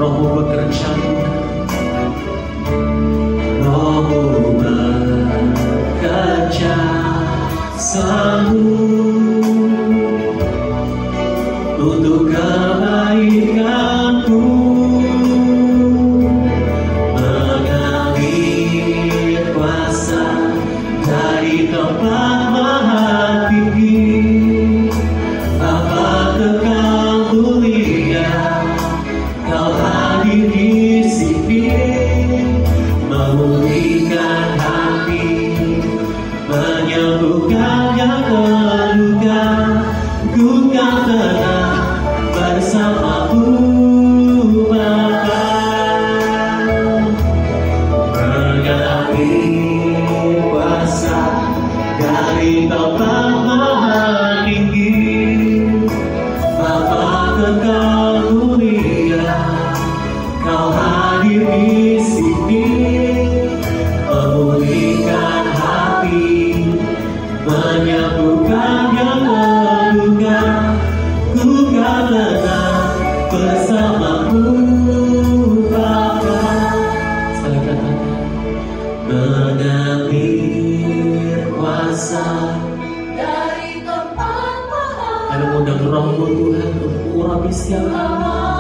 Roh-Mu bekerja, Roh-Mu bekerja sanggup untuk kebaikanku, mengambil kuasa dari tempat maha tinggi. Bapa kekal mulia, Kau hadir di sini, memulihkan hati, menyembuhkan yang terluka. Ku kan tenang bersama-Mu Bapa, mengambil kuasa dari tempat maha tinggi. Bapa kekal mulia, Kau hadir di sini, memulihkan hati, menyembuhkan yang terluka. Ku kan tenang bersama-Mu Bapa. Sekali katakan, mengambil kuasa dari tempat maha. Kami undang Roh-Mu Tuhan untuk urapi setiap kami.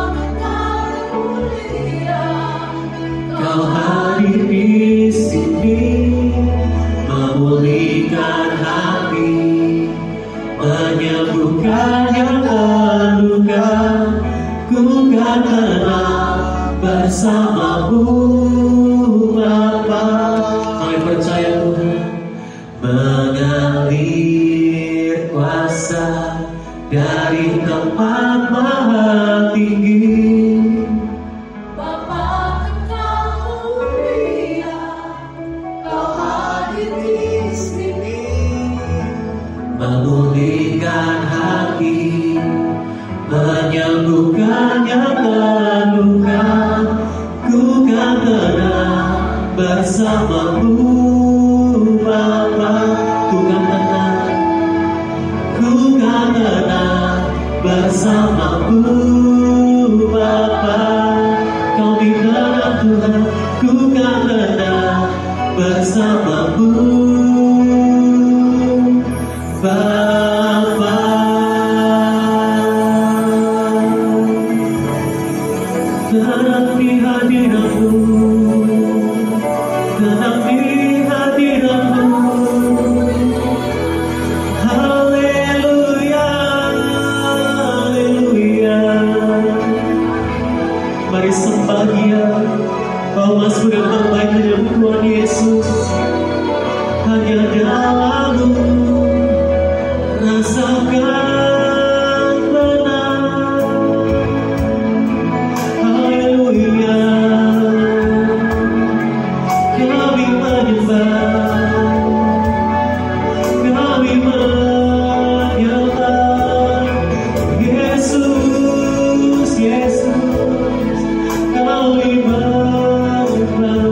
Kau hadir di sini, memulihkan hati, menyembuhkan yang terluka. Ku kan tenang bersama-Mu Bapa. Kami percaya Tuhan, mengalir kuasa dari tempat maha tinggi. Bapa kekal mulia, Kau hadir di sini, Memulihkan hati, menyembuhkan yang terluka. Ku kan tenang bersama-Mu Bapa. Ku kan tenang bersama-Mu Bapa. Kau di dalam Tuhan, ku kan tenang bersama-Mu Bapa. Tenang di hadirat-Mu, tenang di hadirat-Mu. Haleluya, haleluya. Mari sembah Dia, bahwa masuk dan terbaik hanya Tuhan Yesus. Hanya dalam-Mu rasakan tenang. Haleluya, kami menyembah, kami menyembah Yesus, Yesus, kami menyembah.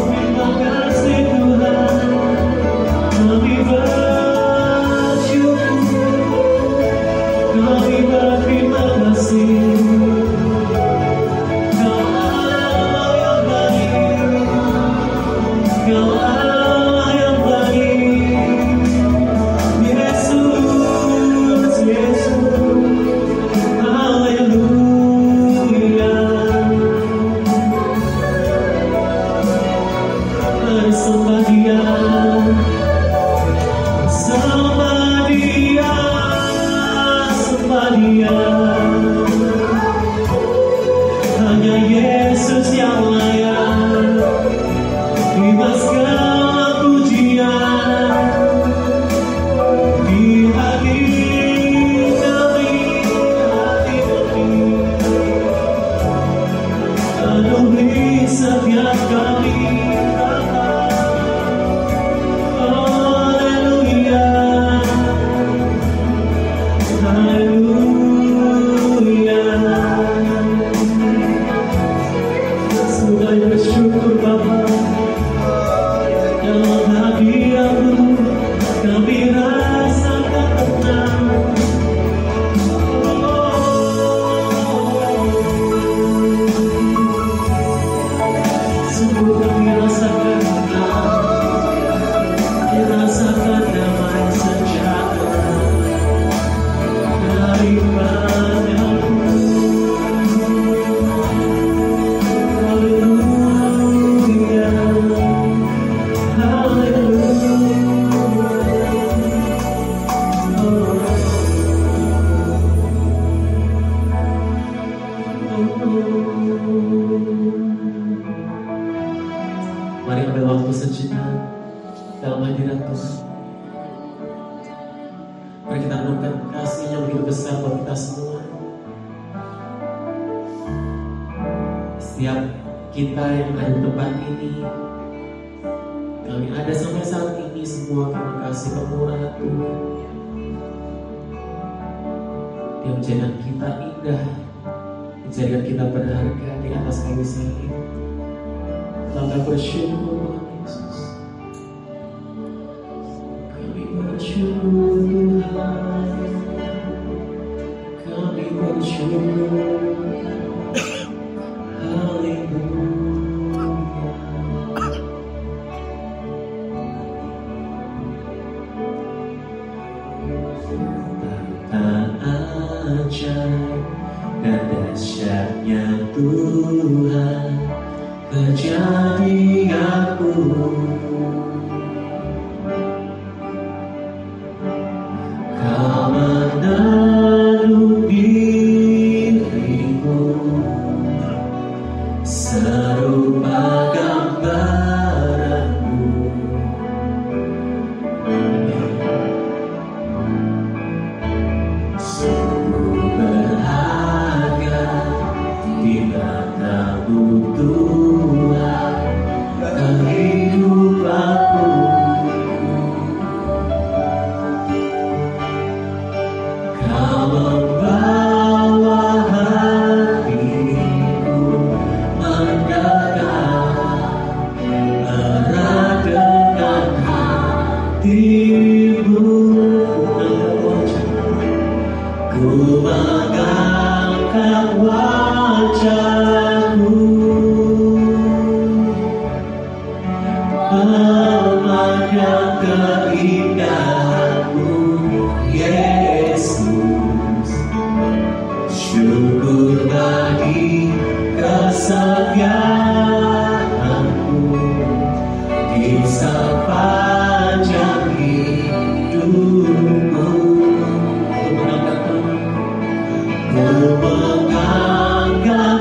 Terima kasih Tuhan, kami bersyukur, kami berterima kasih. Kau Allah yang baik, Kau Allah yang baik. Yesus, Yesus, haleluya. Mari sembah Dia, sembah Dia, sembah Dia. Hanya Yesus yang layak terima segala pujian. Di hati kami, hati kami, penuhi setiap kami. Haleluya, haleluya. Sudah bersyukur Bapa, dalam hadirat-Mu kami rasakan tenang. kasih-Nya begitu besar buat kita semua. Setiap kita yang ada di tempat ini, kami ada sampai saat ini semua karena kasih kemurahan Tuhan. Dia menjadikan kita indah, menjadikan kita berharga di atas kayu salib. Kami bersyukur Yesus. Kami bersyukur Tuhan. Kami bersyukur. Ajaib dan dahsyatnya Tuhan kejadianku. Kau menaruh dirimu serupa gambaranmu. Tuhan kehidupanku, Kau membawa hatiku mendekat erat dengan hatimu. Ku mengangkat wajahku memandang keindahanmu, Yesus. Syukur bagi kesetiaanmu di sepanjang hidupku. Ku menganggap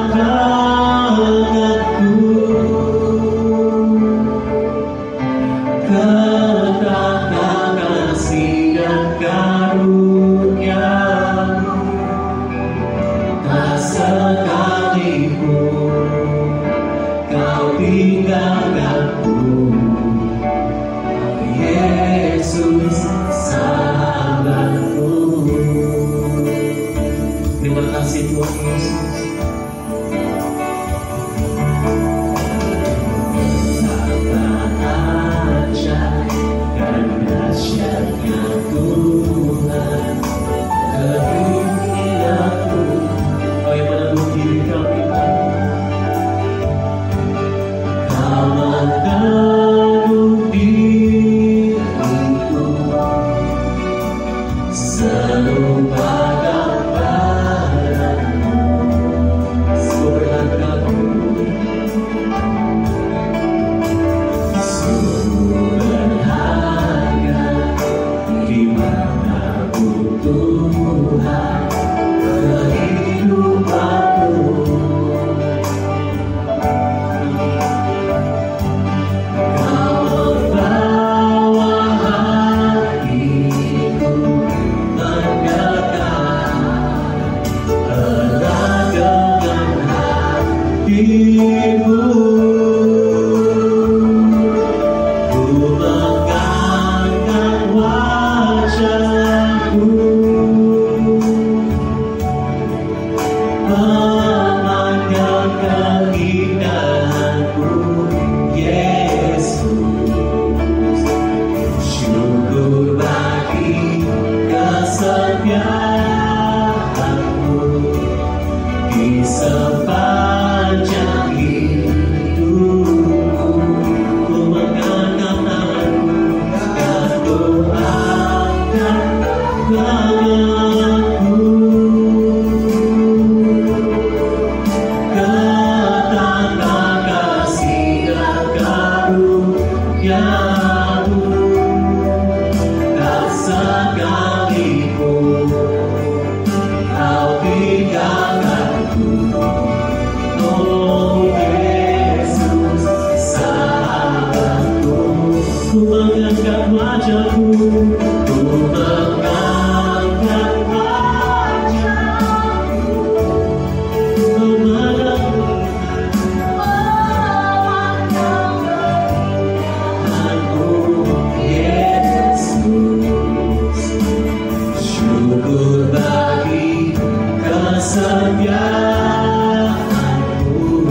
kesetiaanmu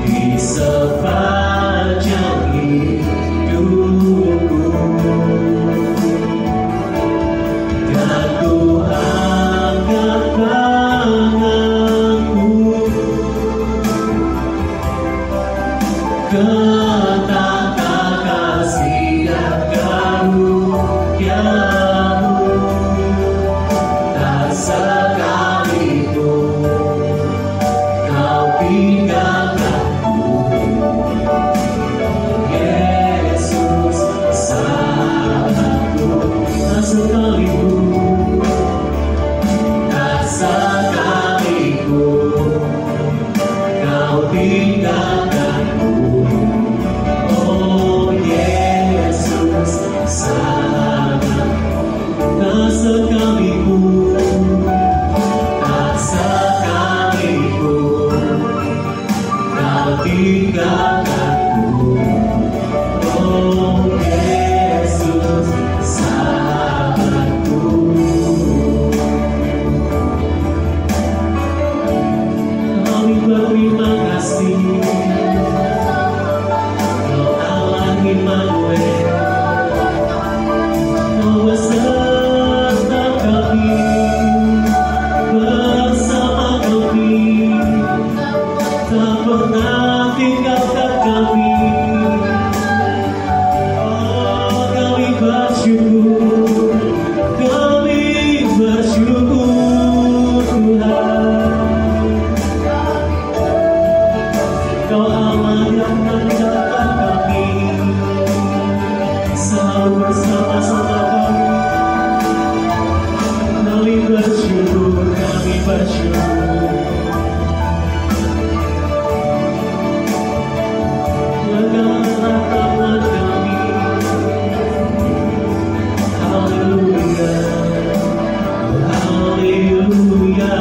di sepanjang hidupku, dan ku angkat tanganku ke tata kasih dan karuniamu. Tak sekalipun kau tinggalkanku, Yesus sahabatku. Tak sekalipun, tak sekalipun kau tinggalkanku, oh Yesus sahabatku. Tak sekalipun, tak sekalipun kau tinggalkanku, oh Yesus sahabatku. Kami berterima kasih, Kau Allah Immanuel, Kau beserta kami, bersama kami, tak pernah tinggalkan kami. Oh, kami bersyukur, Tuhan. Kau Allah yang menjaga kami, selalu bersama-sama kami. Kami bersyukur, kami bersyukur. Legahlah tangan kami. Haleluya, haleluya.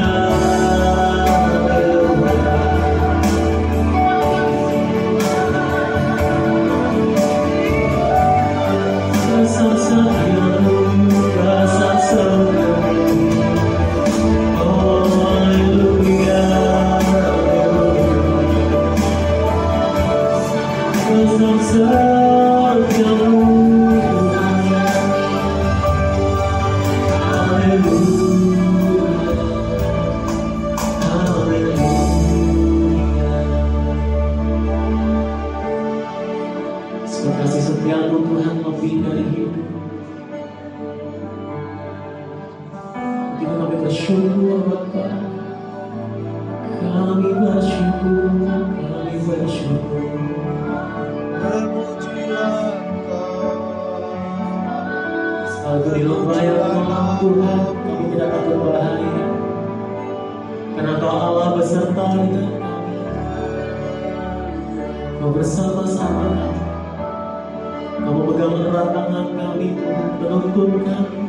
Kasih setiamu Tuhan lebih dari hidup. Kita kami bersyukur Bapa, kami bersyukur, kami bersyukur. Terpujilah Engkau, Salju di lembayan Tuhan, kami tidak takut bahaya, karena Kau Allah beserta dengan kami. Kau bersama-sama kami. Kau pegang erat tangan kami, menuntun kami.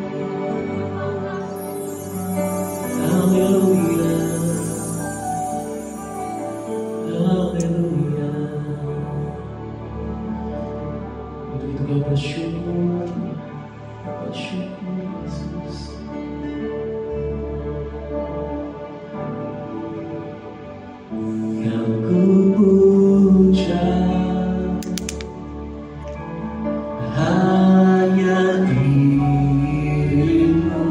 Haleluya, haleluya. Untuk itu kami bersyukur, bersyukur Yesus. Yang ku puja hanya dirimu,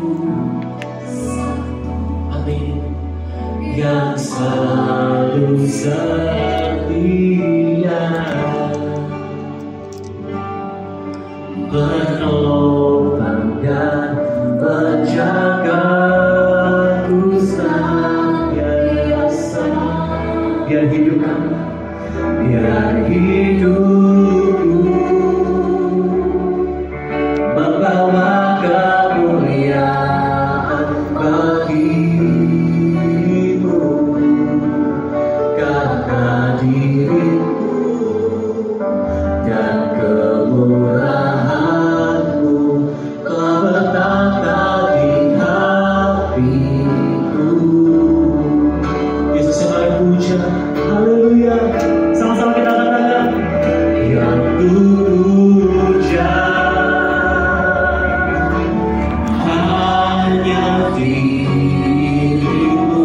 amin, yang selalu setia menopang dan menjagaku senantiasa. Biar hidup kami, biar hidupku membawa kemuliaan bagimu, karena dirimu dan kemurahanmu telah bertata di hatiku. Yesus yang paling puja, haleluya. Sama-sama kita katakan, yang ku puja hanya dirimu,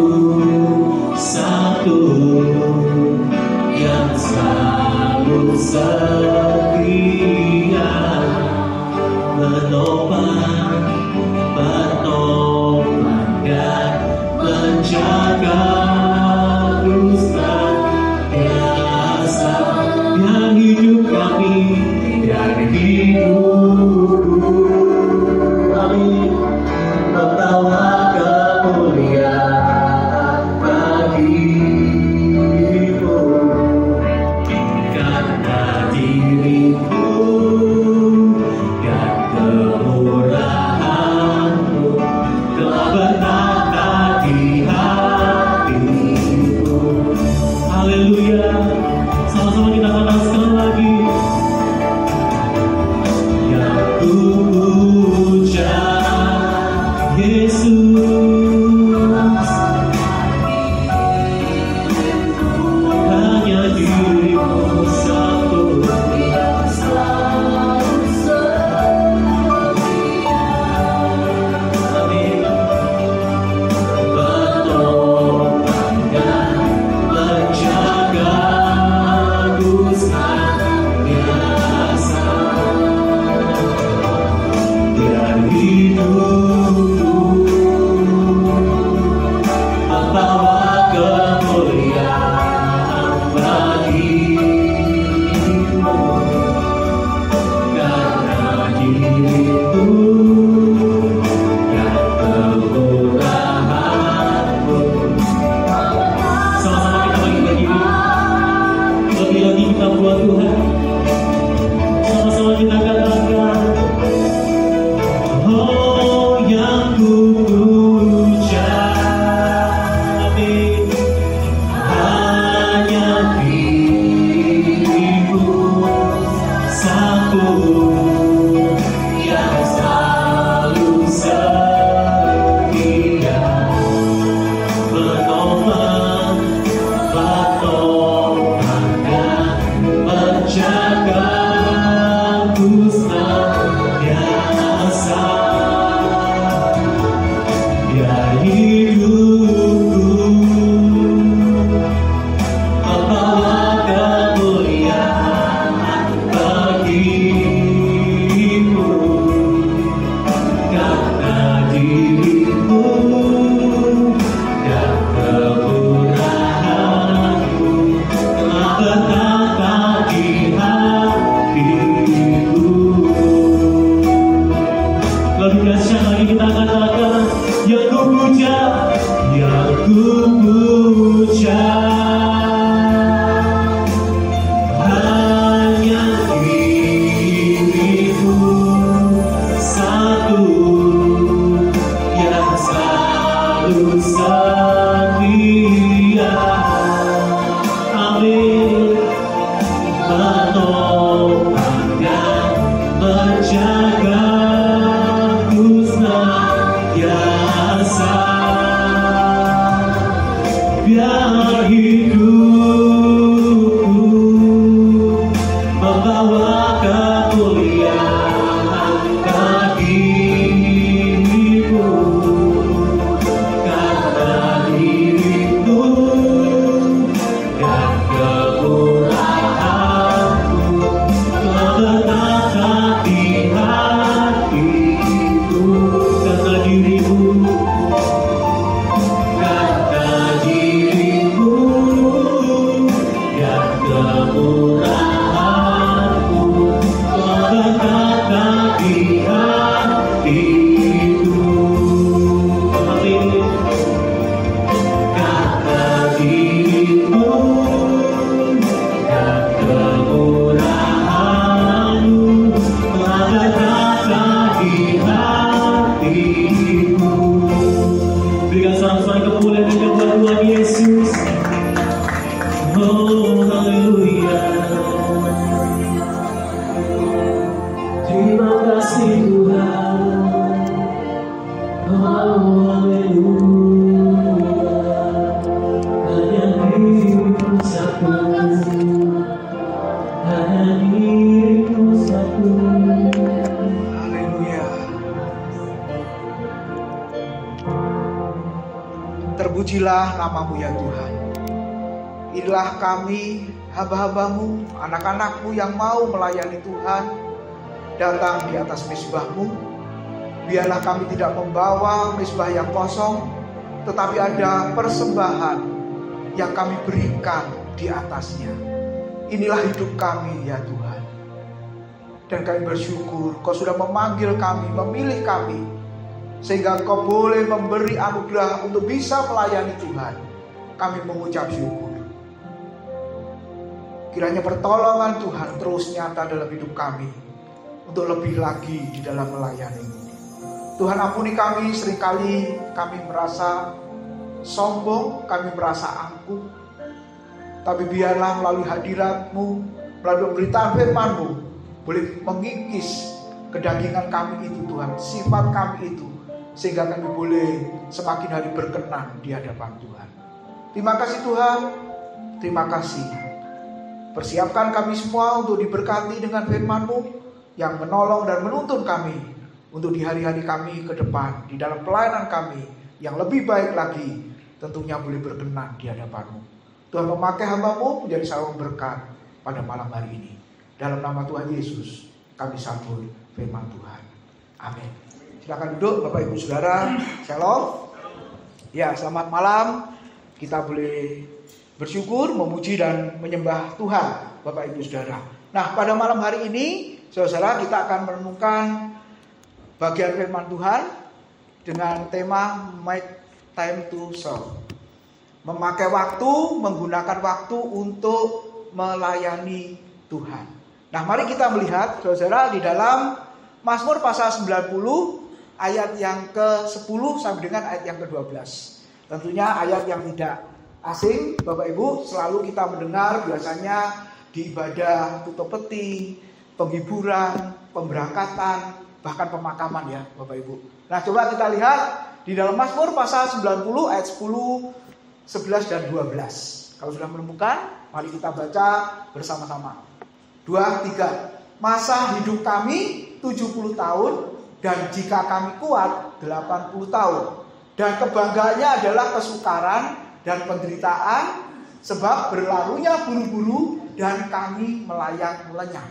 menjaga dusta biasa yang hidup kami dan hidupku. Amin. Membawa kemuliaan bagimu karena dirimu dan kemurahanmu telah bertata di hatiku. Haleluya. Sama-sama kita katakan sekali lagi. Yang ku puja Yesus, hanya dirimu satu yang selalu setia. Amin. Bertobat dan menjaga dusta biasa dan hidupku, membawa kemuliaan bagimu karena dirimu dan kemurahanmu. Sama-sama kita bagi-bagi lebih lagi kita buat Tuhan. Sama-sama kita katakan, oh yang ku puja. Amin. Hanya dirimu satu yang selalu setia. Bertobat dan menjaga dusta biasa. Biar hidupku membawa kemuliaan bagimu karena dirimu dan kemurahanmu telah bertata di hatiku. Lebih dahsyat lagi kita katakan, yang ku puja, yang ku puja. Hanya dirimu satu yang selalu setia. Amin. Bertobat dan menjaga dusta biasa. Biar hidupku membawa kemuliaan bagimu karena dirimu dan kemurahanmu telah bertata di hatiku. Karena dirimu dan kemurahanmu telah berkata di hatiku. Amin. Karena dirimu dan kemurahanmu telah berkata di hatiku. Berikan sorak-sorai kemuliaan dan kemuliaan Tuhan Yesus. Oh, haleluya. Terima kasih Tuhan. Oh, haleluya. Hanya dirimu satu, hanya dirimu satu. Haleluya. Terpujilah namamu ya Tuhan. Inilah kami, hamba-hambamu, anak-anakmu yang mau melayani Tuhan, datang di atas mezbah-Mu. Biarlah kami tidak membawa mezbah yang kosong, tetapi ada persembahan yang kami berikan di atasnya. Inilah hidup kami ya Tuhan. Dan kami bersyukur Kau sudah memanggil kami, memilih kami, sehingga Kau boleh memberi anugerah untuk bisa melayani Tuhan. Kami mengucap syukur. Kiranya pertolongan Tuhan terus nyata dalam hidup kami, untuk lebih lagi di dalam melayani. Tuhan ampuni kami, seringkali kami merasa sombong, kami merasa angkuh. Tapi biarlah melalui hadirat-Mu, melalui pemberitaan firman-Mu, boleh mengikis kedagingan kami itu Tuhan, sifat kami itu, sehingga kami boleh semakin hari berkenan di hadapan Tuhan. Terima kasih Tuhan, terima kasih. Persiapkan kami semua untuk diberkati dengan firman-Mu yang menolong dan menuntun kami untuk di hari-hari kami ke depan, di dalam pelayanan kami yang lebih baik lagi, tentunya boleh berkenan di hadapan-Mu. Tuhan memakai hamba-Mu menjadi saluran berkat pada malam hari ini. Dalam nama Tuhan Yesus kami sambut firman Tuhan. Amin. Silakan duduk Bapak Ibu Saudara. Shalom. Ya, selamat malam. Kita boleh bersyukur, memuji dan menyembah Tuhan Bapak Ibu Saudara. Nah, pada malam hari ini saudara kita akan merenungkan bagian firman Tuhan dengan tema Make Time to Serve. Memakai waktu, menggunakan waktu untuk melayani Tuhan. Nah, mari kita melihat saudara di dalam Mazmur pasal 90 ayat yang ke-10 sampai dengan ayat yang ke-12. Tentunya ayat yang tidak asing, Bapak Ibu, selalu kita mendengar biasanya di ibadah tutup peti, penghiburan, pemberangkatan, bahkan pemakaman ya Bapak Ibu. Nah, coba kita lihat di dalam Mazmur pasal 90 ayat 10, 11 dan 12. Kalau sudah menemukan, mari kita baca bersama-sama. 2, 3. Masa hidup kami 70 tahun, dan jika kami kuat 80 tahun. Dan kebanggaannya adalah kesukaran dan penderitaan, sebab berlalunya buru-buru dan kami melayang lenyap.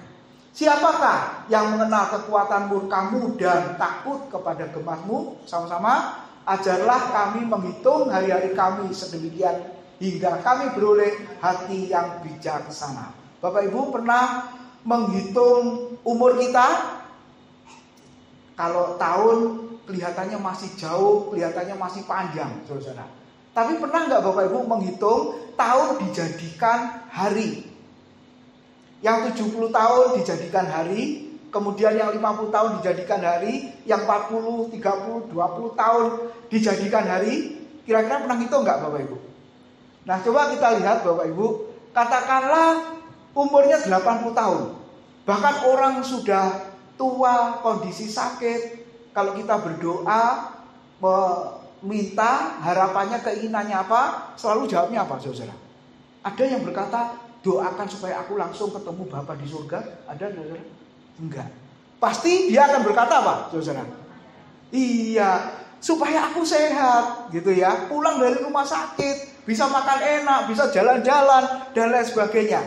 Siapakah yang mengenal kekuatan murka-Mu dan takut kepada gemah-Mu? Sama-sama, ajarlah kami menghitung hari-hari kami sedemikian hingga kami beroleh hati yang bijaksana. Bapak Ibu pernah menghitung umur kita? Kalau tahun kelihatannya masih jauh, kelihatannya masih panjang, saudara. Tapi pernah nggak Bapak Ibu menghitung tahun dijadikan hari? Yang 70 tahun dijadikan hari, kemudian yang 50 tahun dijadikan hari, yang 40, 30, 20 tahun dijadikan hari. Kira-kira pernah hitung nggak Bapak Ibu? Nah, coba kita lihat Bapak Ibu, katakanlah umurnya 80 tahun. Bahkan orang sudah tua, kondisi sakit, kalau kita berdoa meminta harapannya, keinginannya apa, selalu jawabnya apa saudara? Ada yang berkata, doakan supaya aku langsung ketemu Bapa di surga. Ada saudara? Enggak. Pasti dia akan berkata apa saudara? Iya, supaya aku sehat gitu ya, pulang dari rumah sakit, bisa makan enak, bisa jalan-jalan dan lain sebagainya.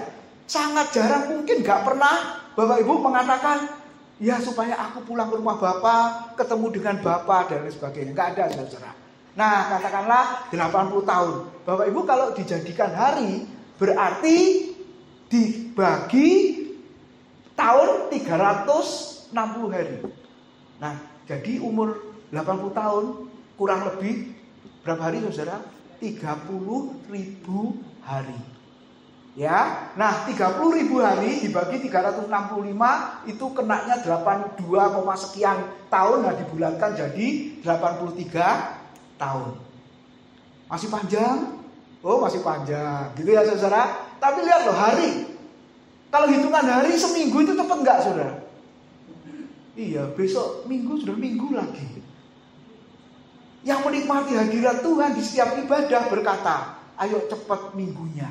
Sangat jarang, mungkin gak pernah Bapak Ibu mengatakan, ya supaya aku pulang ke rumah Bapa, ketemu dengan Bapa dan lain sebagainya. Gak ada saudara. Nah, katakanlah 80 tahun. Bapak Ibu kalau dijadikan hari, berarti dibagi tahun 360 hari. Nah, jadi umur 80 tahun kurang lebih berapa hari saudara? 30.000 hari. Ya, nah 30.000 hari dibagi 365 itu kenanya 82, sekian tahun. Nah dibulatkan jadi 83 tahun. Masih panjang? Oh masih panjang, gitu ya saudara. Tapi lihat loh hari. Kalau hitungan hari seminggu itu cepat nggak saudara? Iya, besok minggu sudah minggu lagi. Yang menikmati hadirat Tuhan di setiap ibadah berkata, ayo cepat minggunya.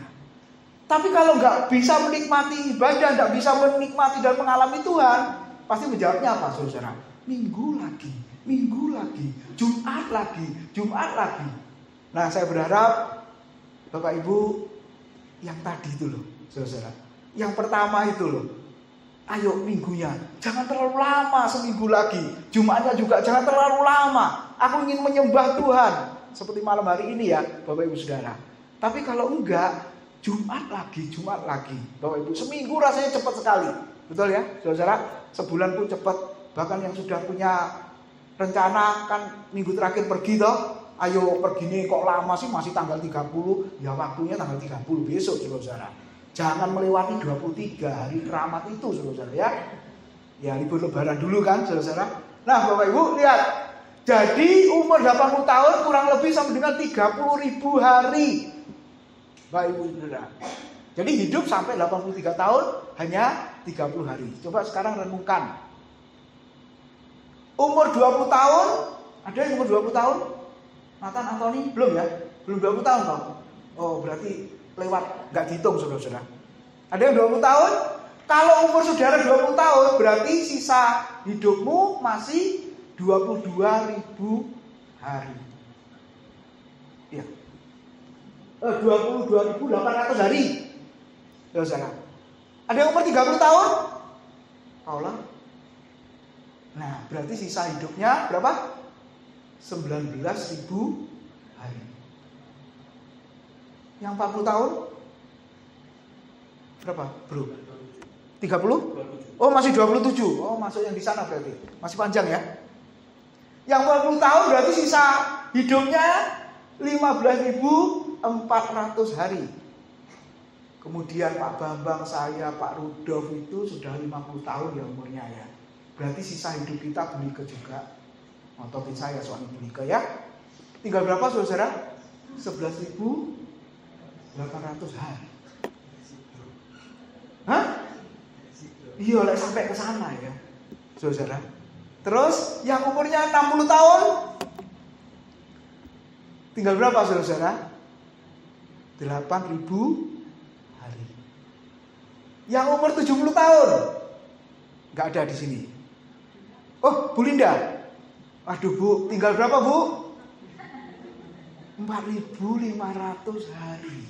Tapi kalau nggak bisa menikmati ibadah, nggak bisa menikmati dan mengalami Tuhan, pasti menjawabnya apa saudara? Minggu lagi, Jumat lagi. Nah saya berharap Bapak Ibu yang tadi itu loh saudara, yang pertama itu loh, ayo minggunya jangan terlalu lama, seminggu lagi. Jumatnya juga jangan terlalu lama. Aku ingin menyembah Tuhan. seperti malam hari ini ya Bapak Ibu Saudara. Tapi kalau enggak, Jumat lagi. Bapak Ibu, seminggu rasanya cepat sekali. Betul ya saudara? Sebulan pun cepat. Bahkan yang sudah punya rencana kan minggu terakhir pergi toh. Ayo pergi nih kok lama sih, masih tanggal 30. Ya waktunya tanggal 30 besok saudara. Jangan melewati 23 hari keramat itu saudara ya. Ya libur lebaran dulu kan saudara. Nah Bapak Ibu lihat. Jadi umur 80 tahun kurang lebih sama dengan 30.000 hari. Bapak Ibu saudara. Jadi hidup sampai 83 tahun hanya 30 hari. Coba sekarang renungkan. Umur 20 tahun, ada yang umur 20 tahun? Nathan, Anthony? Belum ya? Belum 20 tahun toh? Oh berarti lewat, nggak dihitung saudara-saudara. Ada yang 20 tahun? Kalau umur saudara 20 tahun, berarti sisa hidupmu masih 22.000 hari. Iya. 22.800 hari. Saudara. Ada yang umur 30 tahun? Kaulah. Nah, berarti sisa hidupnya berapa? 19.000 hari. Yang 40 tahun? Berapa, bro? 30? Oh, masih 27. Oh, masuk yang di sana berarti. Masih panjang ya. Yang 40 tahun berarti sisa hidupnya 15.400 hari. Kemudian Pak Bambang, saya, Pak Rudolf itu sudah 50 tahun ya umurnya ya. Berarti sisa hidup kita Bunike juga. Mototin saya soalnya Bunike ya. Tinggal berapa saudara? 11.800 hari. Hah? Iya, lek sampai ke sana ya. Saudara. Terus yang umurnya 60 tahun tinggal berapa saudara? 8.000 hari. Yang umur 70 tahun nggak ada di sini. Oh, Bu Linda. Aduh Bu, tinggal berapa Bu? 4.500 hari.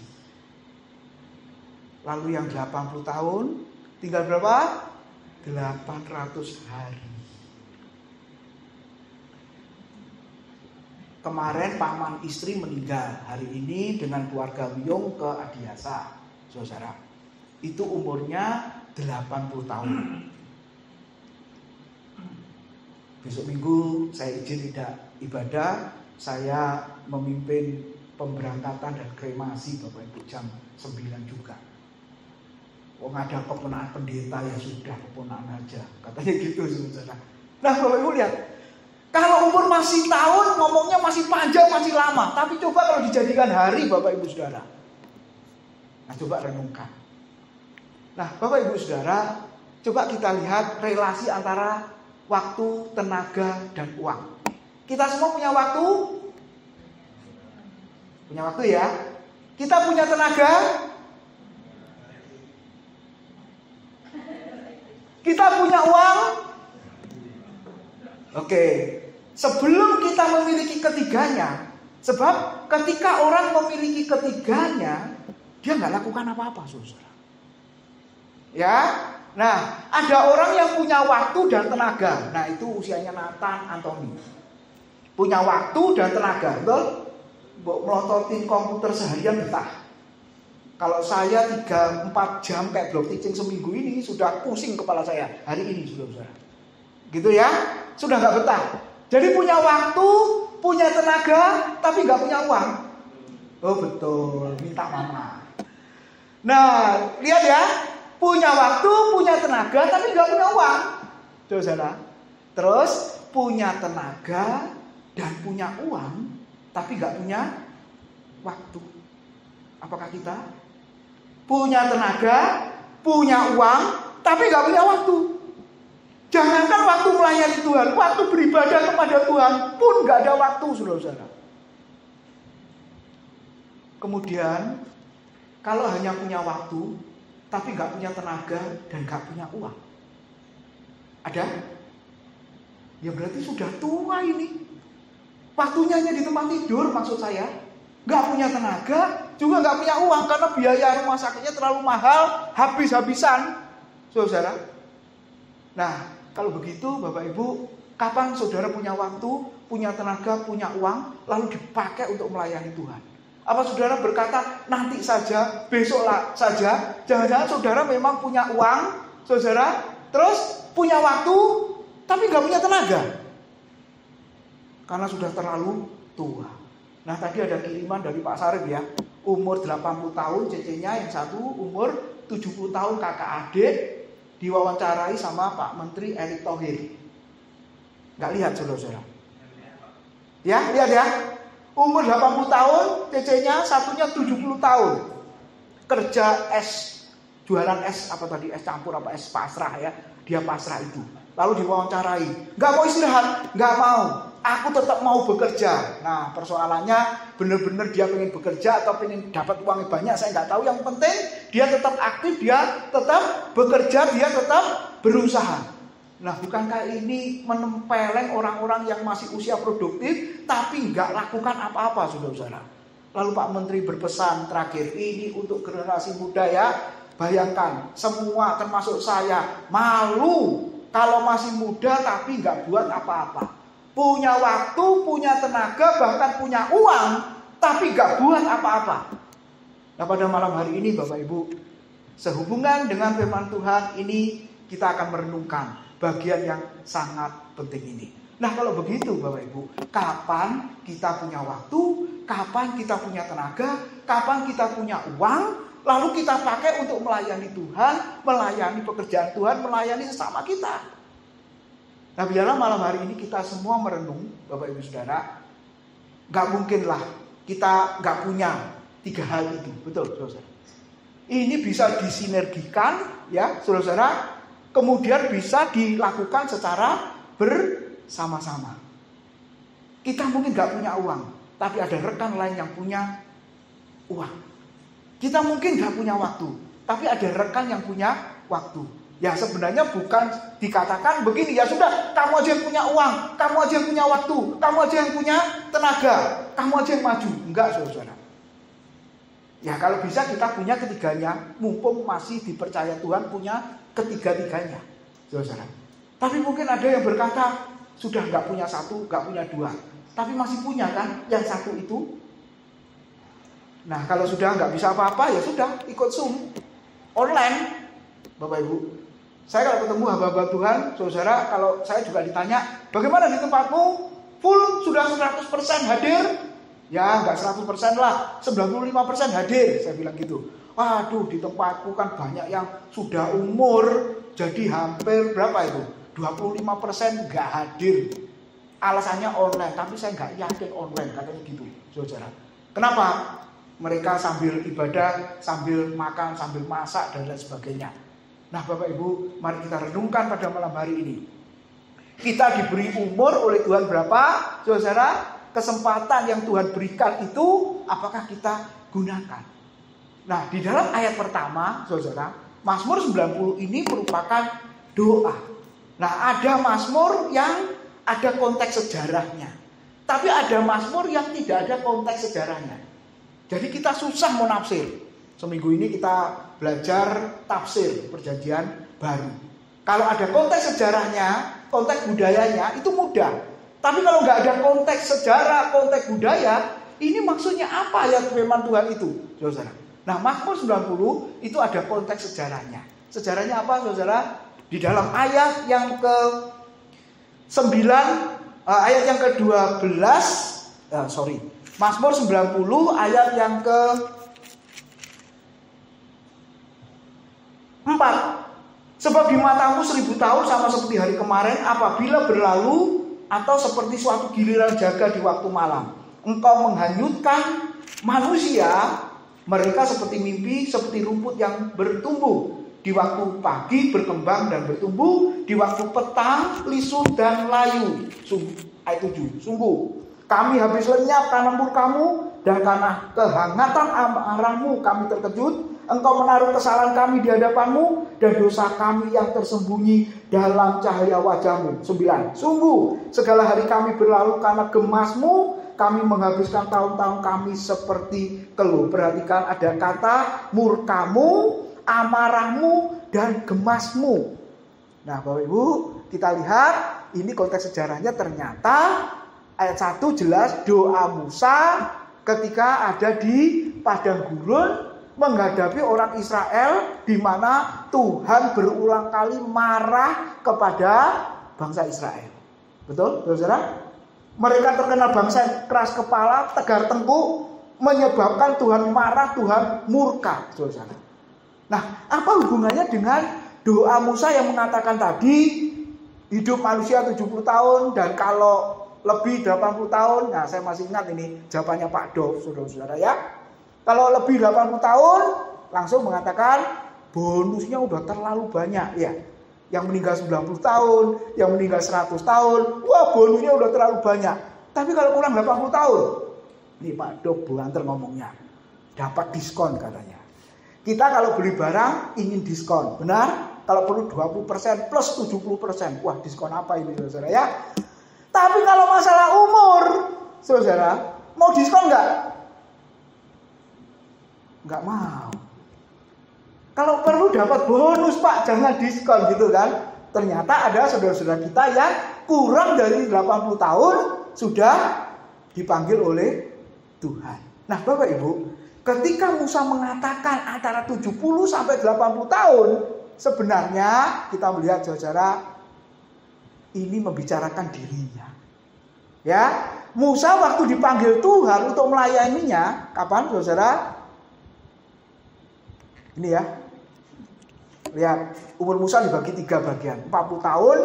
Lalu yang 80 tahun tinggal berapa? 800 hari. Kemarin paman istri meninggal. Hari ini dengan keluarga Wiyung ke Adiasa, saudara. Itu umurnya 80 tahun. Besok minggu saya izin tidak ibadah. Saya memimpin pemberangkatan dan kremasi Bapak Ibu jam 9 juga. Wong ada keponaan pendeta ya sudah keponaan aja. Katanya gitu saudara. Nah Bapak Ibu lihat. Kalau umur masih tahun, ngomongnya masih panjang, masih lama. Tapi coba kalau dijadikan hari Bapak Ibu Saudara. Nah coba renungkan. Nah Bapak Ibu Saudara, coba kita lihat relasi antara waktu, tenaga, dan uang. Kita semua punya waktu? Punya waktu ya. Kita punya tenaga? Kita punya uang? Oke. Sebelum kita memiliki ketiganya, sebab ketika orang memiliki ketiganya, dia nggak lakukan apa-apa, saudara. Ya, nah ada orang yang punya waktu dan tenaga. Nah itu usianya Nathan, Anthony. Punya waktu dan tenaga, betul? Melototin komputer seharian betah. Kalau saya 3-4 jam kayak block teaching seminggu ini sudah pusing kepala saya. Hari ini saudara. Gitu ya, sudah nggak betah. Jadi punya waktu, punya tenaga, tapi nggak punya uang. Oh betul, minta mama. Nah, lihat ya, punya waktu, punya tenaga, tapi nggak punya uang. Saudara. Terus punya tenaga dan punya uang, tapi nggak punya waktu. Apakah kita punya tenaga, punya uang, tapi nggak punya waktu? Jangankan waktu melayani Tuhan, waktu beribadah kepada Tuhan pun gak ada waktu, saudara-saudara. Kemudian, kalau hanya punya waktu, tapi gak punya tenaga dan gak punya uang, ada? Ya berarti sudah tua ini. Waktunya hanya di tempat tidur, maksud saya. Gak punya tenaga, juga gak punya uang, karena biaya rumah sakitnya terlalu mahal, habis-habisan, saudara. Nah, kalau begitu Bapak Ibu, kapan saudara punya waktu, punya tenaga, punya uang, lalu dipakai untuk melayani Tuhan? Apa saudara berkata, nanti saja, besok saja? Jangan-jangan saudara memang punya uang, saudara, terus punya waktu, tapi gak punya tenaga. Karena sudah terlalu tua. Nah tadi ada kiriman dari Pak Sarif ya, umur 80 tahun, cecenya yang satu umur 70 tahun, kakak adik, diwawancarai sama Pak Menteri Erick Thohir. Gak lihat saudara-saudara? Ya, lihat ya. Umur 80 tahun, cecenya satunya 70 tahun. Kerja es, jualan es apa tadi, es campur apa es pasrah ya. Dia pasrah itu. Lalu diwawancarai. Gak mau istirahat, gak mau. Aku tetap mau bekerja. Nah persoalannya benar-benar dia pengen bekerja atau pengen dapat uangnya banyak, saya nggak tahu. Yang penting dia tetap aktif, dia tetap bekerja, dia tetap berusaha. Nah bukankah ini menempeleng orang-orang yang masih usia produktif tapi nggak lakukan apa-apa saudara-saudara. Lalu Pak Menteri berpesan terakhir, ini untuk generasi muda ya. Bayangkan semua termasuk saya malu kalau masih muda tapi nggak buat apa-apa. Punya waktu, punya tenaga, bahkan punya uang, tapi gak buat apa-apa. Nah pada malam hari ini Bapak Ibu, sehubungan dengan firman Tuhan ini kita akan merenungkan bagian yang sangat penting ini. Nah kalau begitu Bapak Ibu, kapan kita punya waktu, kapan kita punya tenaga, kapan kita punya uang, lalu kita pakai untuk melayani Tuhan, melayani pekerjaan Tuhan, melayani sesama kita. Nah biarlah malam hari ini kita semua merenung Bapak Ibu Saudara. Gak mungkinlah kita gak punya tiga hal itu. Betul saudara. Ini bisa disinergikan ya saudara. Kemudian bisa dilakukan secara bersama-sama. Kita mungkin gak punya uang, tapi ada rekan lain yang punya uang. Kita mungkin gak punya waktu, tapi ada rekan yang punya waktu. Ya sebenarnya bukan dikatakan begini, ya sudah kamu aja yang punya uang, kamu aja yang punya waktu, kamu aja yang punya tenaga, kamu aja yang maju. Enggak saudara. Ya kalau bisa kita punya ketiganya, mumpung masih dipercaya Tuhan punya ketiga-tiganya saudara. Tapi mungkin ada yang berkata sudah gak punya satu, gak punya dua, tapi masih punya kan yang satu itu. Nah kalau sudah gak bisa apa-apa ya sudah ikut Zoom online Bapak Ibu. Saya kalau ketemu hamba-hamba Tuhan, saudara, kalau saya juga ditanya, bagaimana di tempatmu? Full sudah 100% hadir? Ya, enggak 100% lah, 95% hadir, saya bilang gitu. Waduh, di tempatku kan banyak yang sudah umur, jadi hampir berapa itu? 25% enggak hadir. Alasannya online, tapi saya enggak yakin online, katanya gitu, saudara. Kenapa? Mereka sambil ibadah, sambil makan, sambil masak, dan lain sebagainya. Nah Bapak Ibu, mari kita renungkan pada malam hari ini. Kita diberi umur oleh Tuhan berapa? Saudara, kesempatan yang Tuhan berikan itu apakah kita gunakan? Nah di dalam ayat pertama, saudara, Mazmur 90 ini merupakan doa. Nah ada Mazmur yang ada konteks sejarahnya. Tapi ada Mazmur yang tidak ada konteks sejarahnya. Jadi kita susah mau nafsir. Seminggu ini kita belajar tafsir perjanjian baru. Kalau ada konteks sejarahnya, konteks budayanya itu mudah. Tapi kalau nggak ada konteks sejarah, konteks budaya, ini maksudnya apa ya firman Tuhan itu, saudara? Nah Mazmur 90 itu ada konteks sejarahnya. Sejarahnya apa saudara? Di dalam ayat yang ke-9, ayat yang ke-12, Mazmur 90 ayat yang ke-4. Sebab di matamu 1000 tahun sama seperti hari kemarin apabila berlalu, atau seperti suatu giliran jaga di waktu malam. Engkau menghanyutkan manusia, mereka seperti mimpi, seperti rumput yang bertumbuh. Di waktu pagi berkembang dan bertumbuh, di waktu petang lisu dan layu. Ayat 7. Sungguh kami habis lenyap karena murkamu, dan karena kehangatan amarahmu kami terkejut. Engkau menaruh kesalahan kami di hadapanmu, dan dosa kami yang tersembunyi dalam cahaya wajahmu. 9. Sungguh segala hari kami berlalu karena gemasmu, kami menghabiskan tahun-tahun kami seperti keluh. Perhatikan ada kata murkamu, amarahmu, dan gemasmu. Nah Bapak Ibu, kita lihat ini konteks sejarahnya ternyata ayat 1 jelas doa Musa ketika ada di padang gurun menghadapi orang Israel di mana Tuhan berulang kali marah kepada bangsa Israel. Betul, saudara? Mereka terkenal bangsa yang keras kepala, tegar tengkuk, menyebabkan Tuhan marah, Tuhan murka, saudara. Nah, apa hubungannya dengan doa Musa yang mengatakan tadi hidup manusia 70 tahun dan kalau lebih 80 tahun? Nah, saya masih ingat ini jawabannya Pak Dov, saudara-saudara ya. Kalau lebih 80 tahun langsung mengatakan bonusnya udah terlalu banyak ya. Yang meninggal 90 tahun, yang meninggal 100 tahun, wah bonusnya udah terlalu banyak. Tapi kalau kurang 80 tahun, ini Pak Dov banter ngomongnya, dapat diskon katanya. Kita kalau beli barang ingin diskon, benar? Kalau perlu 20% plus 70%. Wah, diskon apa ini saudara ya? Tapi kalau masalah umur, saudara, mau diskon nggak? Nggak mau. Kalau perlu dapat bonus Pak, jangan diskon gitu kan. Ternyata ada saudara-saudara kita yang kurang dari 80 tahun sudah dipanggil oleh Tuhan. Nah Bapak Ibu, ketika Musa mengatakan antara 70 sampai 80 tahun, sebenarnya kita melihat saudara ini membicarakan dirinya. Ya, Musa waktu dipanggil Tuhan untuk melayaninya, kapan saudara? Ini ya. Lihat, umur Musa dibagi 3 bagian. 40 tahun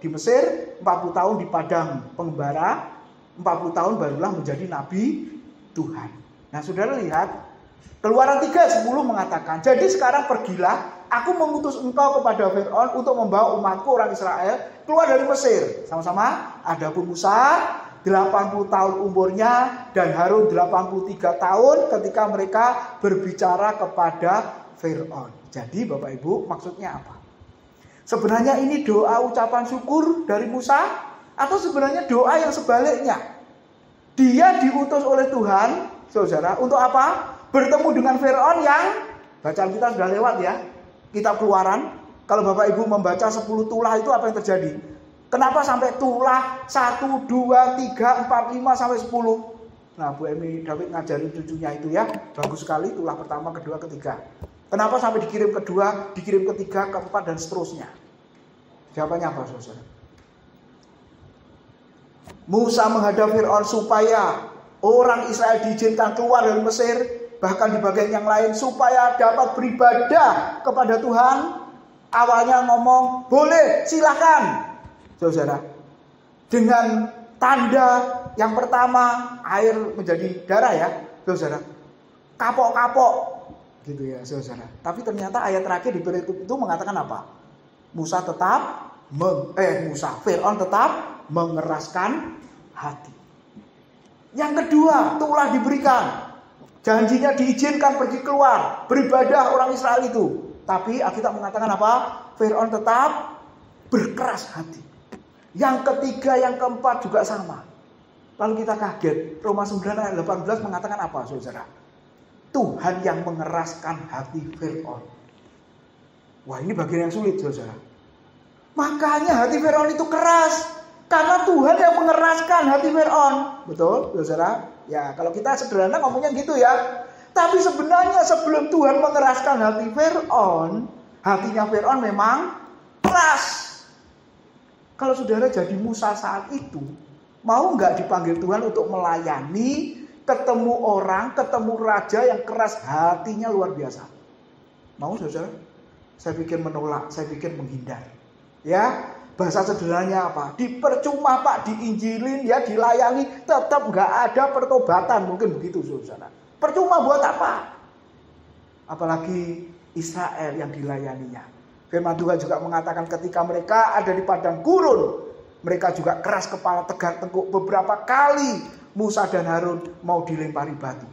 di Mesir, 40 tahun di padang pengembara, 40 tahun barulah menjadi nabi Tuhan. Nah, saudara lihat, Keluaran 3:10 mengatakan, jadi sekarang pergilah, aku mengutus engkau kepada Fir'aun untuk membawa umatku orang Israel keluar dari Mesir. Sama-sama, adapun Musa 80 tahun umurnya dan Harun 83 tahun ketika mereka berbicara kepada Fir'aun. Jadi Bapak Ibu maksudnya apa? Sebenarnya ini doa ucapan syukur dari Musa atau sebenarnya doa yang sebaliknya? Dia diutus oleh Tuhan, saudara, untuk apa? Bertemu dengan Fir'aun yang bacaan kita sudah lewat ya. Kitab Keluaran, kalau Bapak Ibu membaca 10 tulah itu apa yang terjadi? Kenapa sampai tulah 1, 2, 3, 4, 5 sampai 10? Nah, Bu Emi David ngajarin cucunya itu ya. Bagus sekali tulah pertama, kedua, ketiga. Kenapa sampai dikirim kedua, dikirim ketiga, keempat dan seterusnya? Jawabannya apa, saudara? Musa menghadap Fir'aun supaya orang Israel diizinkan keluar dari Mesir, bahkan di bagian yang lain supaya dapat beribadah kepada Tuhan. Awalnya ngomong, boleh, silakan. Saudara, dengan tanda yang pertama air menjadi darah ya, saudara. Kapok-kapok gitu ya, saudara. Tapi ternyata ayat terakhir di perikop itu mengatakan apa? Fir'aun tetap mengeraskan hati. Yang kedua, tulah diberikan. Janjinya diizinkan pergi keluar, beribadah orang Israel itu. Tapi Alkitab mengatakan apa? Fir'aun tetap berkeras hati. Yang ketiga, yang keempat juga sama. Lalu kita kaget. Roma 9 ayat 18 mengatakan apa, saudara? Tuhan yang mengeraskan hati Fir'aun. Wah, ini bagian yang sulit, saudara. Makanya hati Fir'aun itu keras. Karena Tuhan yang mengeraskan hati Fir'aun. Betul, saudara? Ya, kalau kita sederhana ngomongnya gitu ya. Tapi sebenarnya sebelum Tuhan mengeraskan hati Fir'aun, hatinya Fir'aun memang keras. Kalau saudara jadi Musa saat itu, mau nggak dipanggil Tuhan untuk melayani, ketemu orang, ketemu raja yang keras hatinya luar biasa? Mau saudara? Saya pikir menolak, saya pikir menghindar. Ya, bahasa sederhananya apa? Dipercuma Pak, diinjilin ya, dilayani, tetap nggak ada pertobatan, mungkin begitu saudara. Percuma buat apa? Apalagi Israel yang dilayaninya. Firman Tuhan juga mengatakan ketika mereka ada di padang gurun, mereka juga keras kepala, tegar tengkuk. Beberapa kali Musa dan Harun mau dilempari batu.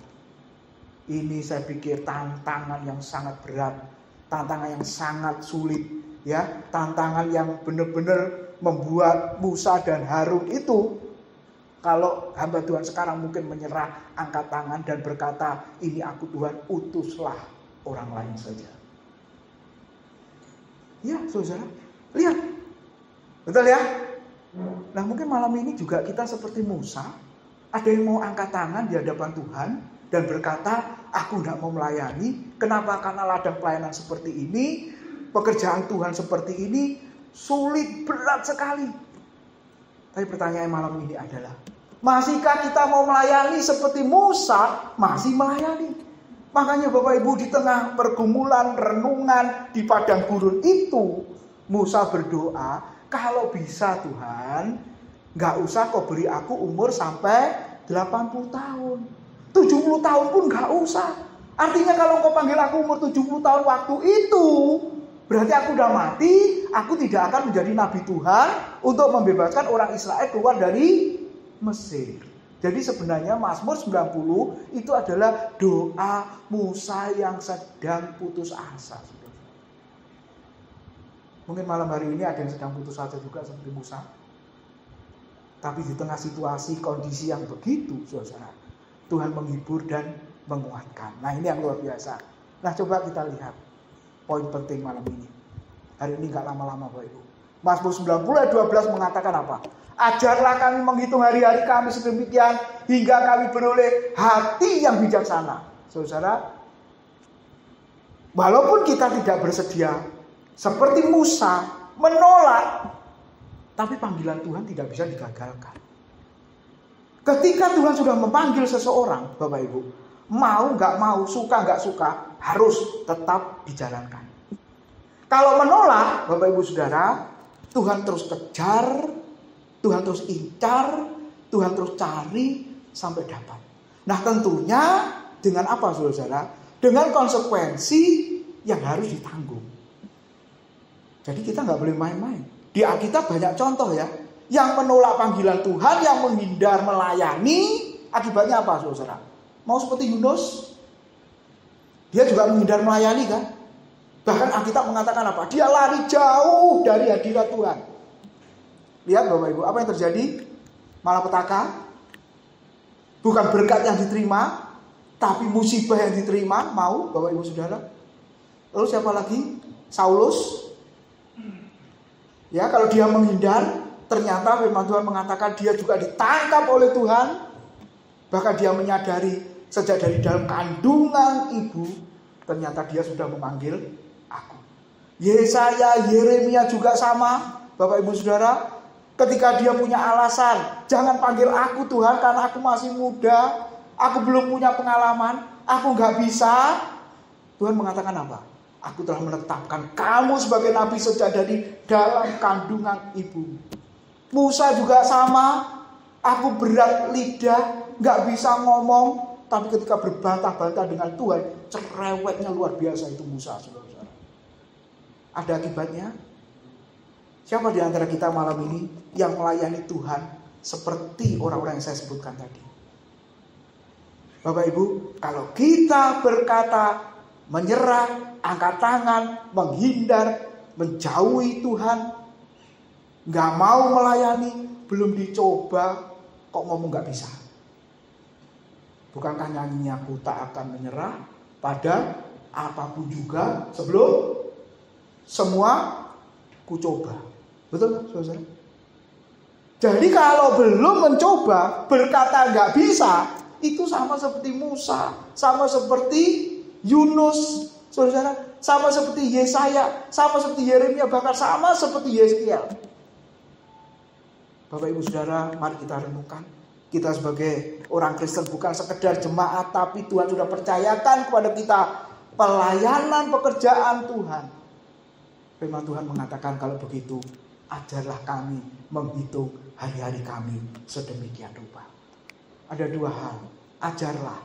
Ini saya pikir tantangan yang sangat berat, tantangan yang sangat sulit, ya, tantangan yang benar-benar membuat Musa dan Harun itu, kalau hamba Tuhan sekarang mungkin menyerah, angkat tangan dan berkata, ini aku Tuhan, utuslah orang lain saja. Ya, saudara, lihat, betul ya? Nah mungkin malam ini juga kita seperti Musa. Ada yang mau angkat tangan di hadapan Tuhan dan berkata, aku tidak mau melayani. Kenapa? Karena ladang pelayanan seperti ini, pekerjaan Tuhan seperti ini, sulit, berat sekali. Tapi pertanyaan malam ini adalah, masihkah kita mau melayani seperti Musa masih melayani? Makanya Bapak Ibu, di tengah pergumulan, renungan di padang gurun itu, Musa berdoa, kalau bisa Tuhan, gak usah kau beri aku umur sampai 80 tahun. 70 tahun pun gak usah. Artinya kalau kau panggil aku umur 70 tahun waktu itu, berarti aku udah mati, aku tidak akan menjadi nabi Tuhan untuk membebaskan orang Israel keluar dari Mesir. Jadi sebenarnya Mazmur 90 itu adalah doa Musa yang sedang putus asa. Mungkin malam hari ini ada yang sedang putus asa juga seperti Musa. Tapi di tengah situasi, kondisi yang begitu, saudara, Tuhan menghibur dan menguatkan. Nah ini yang luar biasa. Nah coba kita lihat poin penting malam ini. Hari ini gak lama-lama Bapak Ibu. Mazmur 90 ayat 12 mengatakan apa? Ajarlah kami menghitung hari-hari kami sedemikian hingga kami beroleh hati yang bijaksana. Saudara, walaupun kita tidak bersedia seperti Musa menolak, tapi panggilan Tuhan tidak bisa digagalkan. Ketika Tuhan sudah memanggil seseorang, Bapak Ibu, mau gak mau, suka gak suka, harus tetap dijalankan. Kalau menolak, Bapak Ibu Saudara, Tuhan terus kejar, Tuhan terus incar, Tuhan terus cari sampai dapat. Nah tentunya dengan apa saudara? Dengan konsekuensi yang harus ditanggung. Jadi kita nggak boleh main-main. Di Alkitab banyak contoh ya. Yang menolak panggilan Tuhan, yang menghindar melayani, akibatnya apa saudara? Mau seperti Yunus? Dia juga menghindar melayani kan? Bahkan Alkitab mengatakan apa? Dia lari jauh dari hadirat Tuhan. Lihat Bapak Ibu, apa yang terjadi? Malapetaka. Bukan berkat yang diterima, tapi musibah yang diterima. Mau Bapak Ibu Saudara? Lalu siapa lagi? Saulus. Ya, kalau dia menghindar, ternyata firman Tuhan mengatakan dia juga ditangkap oleh Tuhan. Bahkan dia menyadari sejak dari dalam kandungan ibu, ternyata dia sudah memanggil aku. Yesaya, Yeremia juga sama, Bapak Ibu Saudara. Ketika dia punya alasan, jangan panggil aku Tuhan karena aku masih muda, aku belum punya pengalaman, aku gak bisa. Tuhan mengatakan apa? Aku telah menetapkan kamu sebagai nabi sejak dari dalam kandungan ibu. Musa juga sama, aku berat lidah, gak bisa ngomong, tapi ketika berbantah-bantah dengan Tuhan, cerewetnya luar biasa itu Musa, saudara-saudara. Ada akibatnya? Siapa di antara kita malam ini yang melayani Tuhan seperti orang-orang yang saya sebutkan tadi? Bapak Ibu, kalau kita berkata menyerah, angkat tangan, menghindar, menjauhi Tuhan, gak mau melayani, belum dicoba, kok ngomong gak bisa? Bukankah nyanyinya aku tak akan menyerah pada apapun juga sebelum semua ku coba. Betul saudara? Jadi kalau belum mencoba, berkata gak bisa, itu sama seperti Musa, sama seperti Yunus, saudara, sama seperti Yesaya, sama seperti Yeremia, bahkan sama seperti Yeskiel. Bapak Ibu Saudara, mari kita renungkan. Kita sebagai orang Kristen bukan sekedar jemaat, tapi Tuhan sudah percayakan kepada kita pelayanan pekerjaan Tuhan. Firman Tuhan mengatakan kalau begitu, ajarlah kami menghitung hari-hari kami sedemikian rupa. Ada dua hal, ajarlah.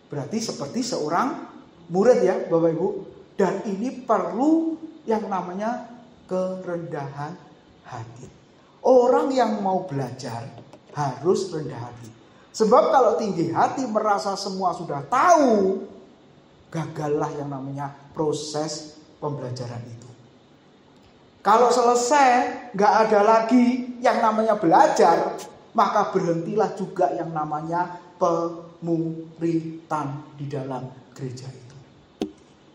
Berarti seperti seorang murid ya Bapak Ibu. Dan ini perlu yang namanya kerendahan hati. Orang yang mau belajar harus rendah hati. Sebab kalau tinggi hati merasa semua sudah tahu, gagallah yang namanya proses pembelajaran itu. Kalau selesai gak ada lagi yang namanya belajar, maka berhentilah juga yang namanya pemuritan di dalam gereja itu.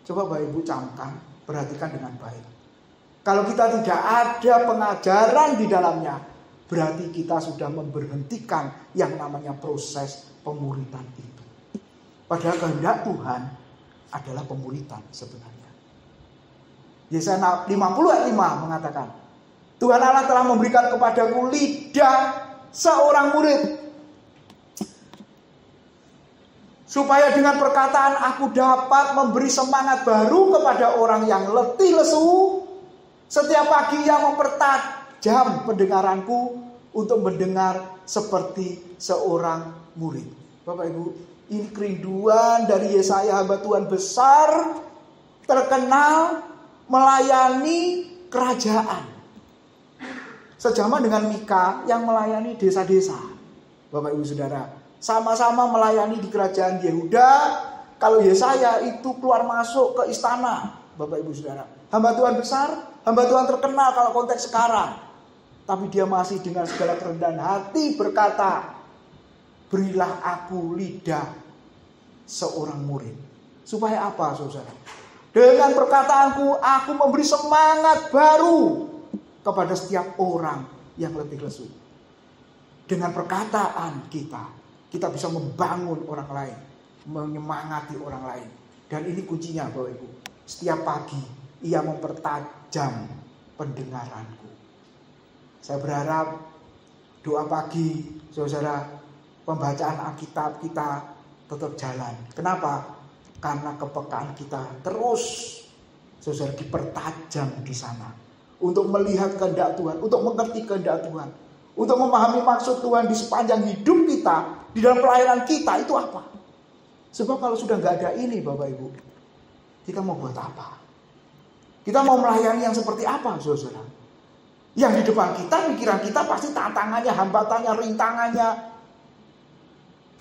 Coba Bapak Ibu camkan, perhatikan dengan baik. Kalau kita tidak ada pengajaran di dalamnya, berarti kita sudah memberhentikan yang namanya proses pemuritan itu. Padahal kehendak Tuhan adalah pemuritan sebenarnya. Yesaya 50 ayat 5 mengatakan, Tuhan Allah telah memberikan kepadaku lidah seorang murid, supaya dengan perkataan aku dapat memberi semangat baru kepada orang yang letih lesu. Setiap pagi ia mempertajam pendengaranku untuk mendengar seperti seorang murid. Bapak Ibu, ini kerinduan dari Yesaya, hamba Tuhan besar, terkenal melayani kerajaan. Sejaman dengan Mika yang melayani desa-desa. Bapak Ibu Saudara, sama-sama melayani di kerajaan Yehuda. Kalau Yesaya itu keluar masuk ke istana, Bapak Ibu Saudara. Hamba Tuhan besar, hamba Tuhan terkenal kalau konteks sekarang. Tapi dia masih dengan segala kerendahan hati berkata, berilah aku lidah seorang murid. Supaya apa, saudara? Dengan perkataanku, aku memberi semangat baru kepada setiap orang yang letih lesu. Dengan perkataan kita bisa membangun orang lain, menyemangati orang lain. Dan ini kuncinya, Bapak Ibu. Setiap pagi ia mempertajam pendengaranku. Saya berharap doa pagi, saudara, pembacaan Alkitab kita tetap jalan. Kenapa? Karena kepekaan kita terus, saudara, dipertajam di sana. Untuk melihat kehendak Tuhan, untuk mengerti kehendak Tuhan. Untuk memahami maksud Tuhan di sepanjang hidup kita, di dalam pelayanan kita, itu apa? Sebab kalau sudah gak ada ini, Bapak Ibu, kita mau buat apa? Kita mau melayani yang seperti apa, saudara? Yang di depan kita, pikiran kita pasti tantangannya, hambatannya, rintangannya,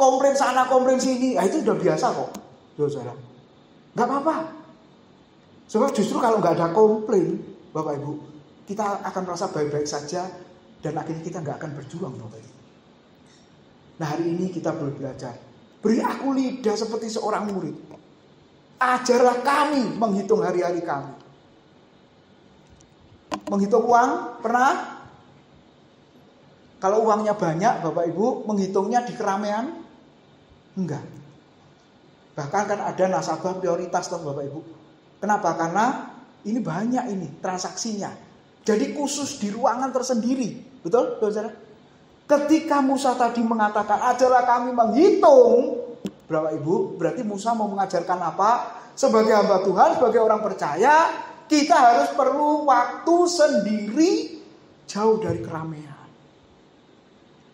komplain sana, komplain sini. Nah, itu udah biasa kok, saudara. Gak apa-apa. Sebab justru kalau gak ada komplain, Bapak Ibu, kita akan merasa baik-baik saja. Dan akhirnya kita gak akan berjuang, Bapak Ibu. Nah, hari ini kita boleh belajar. Beri aku lidah seperti seorang murid. Ajarlah kami menghitung hari-hari kami. Menghitung uang, pernah? Kalau uangnya banyak, Bapak Ibu, menghitungnya di keramaian? Enggak. Bahkan kan ada nasabah prioritas, toh Bapak Ibu. Kenapa? Karena ini banyak ini transaksinya. Jadi khusus di ruangan tersendiri. Betul, saudara? Ketika Musa tadi mengatakan, ajarlah kami menghitung, Bapak Ibu, berarti Musa mau mengajarkan apa? Sebagai hamba Tuhan, sebagai orang percaya, kita harus perlu waktu sendiri jauh dari keramaian.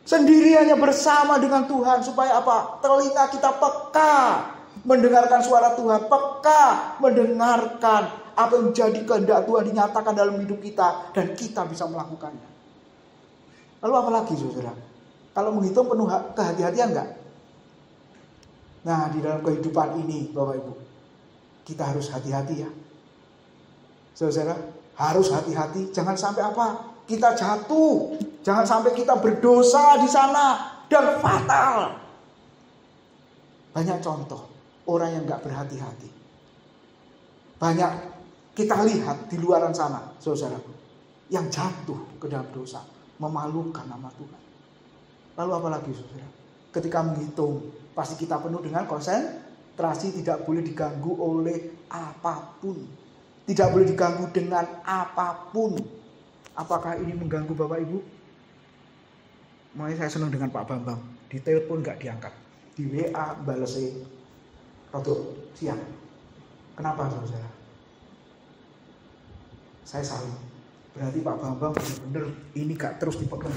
Sendiri hanya bersama dengan Tuhan. Supaya apa? Telinga kita peka mendengarkan suara Tuhan. Peka mendengarkan apa yang menjadi kehendak Tuhan dinyatakan dalam hidup kita. Dan kita bisa melakukannya. Lalu apa lagi, saudara? Kalau menghitung penuh kehati-hatian enggak? Nah, di dalam kehidupan ini, Bapak Ibu, kita harus hati-hati ya. Saudara, harus hati-hati. Jangan sampai apa? Kita jatuh. Jangan sampai kita berdosa di sana. Dan fatal. Banyak contoh orang yang gak berhati-hati. Banyak kita lihat di luaran sana, saudara, yang jatuh ke dalam dosa. Memalukan nama Tuhan. Lalu apa lagi, saudara? Ketika menghitung, pasti kita penuh dengan konsentrasi. Tidak boleh diganggu oleh apapun. Tidak boleh diganggu dengan apapun. Apakah ini mengganggu Bapak Ibu? Makanya saya senang dengan Pak Bambang. Di telepon gak diangkat. Di WA balesnya rotok siang. Kenapa, saudara? Saya salut. Berarti Pak Bambang benar-benar ini gak terus dipegang.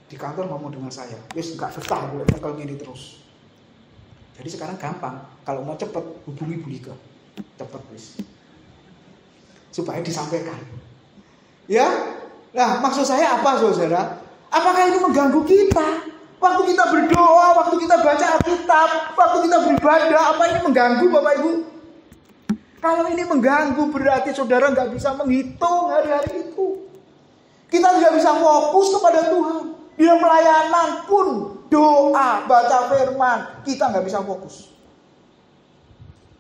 Di kantor ngomong dengan saya. Wis gak betah boleh pegang ini terus. Jadi sekarang gampang. Kalau mau cepet hubungi Bu Lika. Cepet wis. Supaya disampaikan. Ya. Nah, maksud saya apa, saudara? Apakah ini mengganggu kita? Waktu kita berdoa, waktu kita baca Alkitab, waktu kita beribadah, apa ini mengganggu, Bapak Ibu? Kalau ini mengganggu, berarti saudara nggak bisa menghitung hari-hari itu. Kita tidak bisa fokus kepada Tuhan. Di dalam pelayanan pun, doa, baca firman, kita nggak bisa fokus.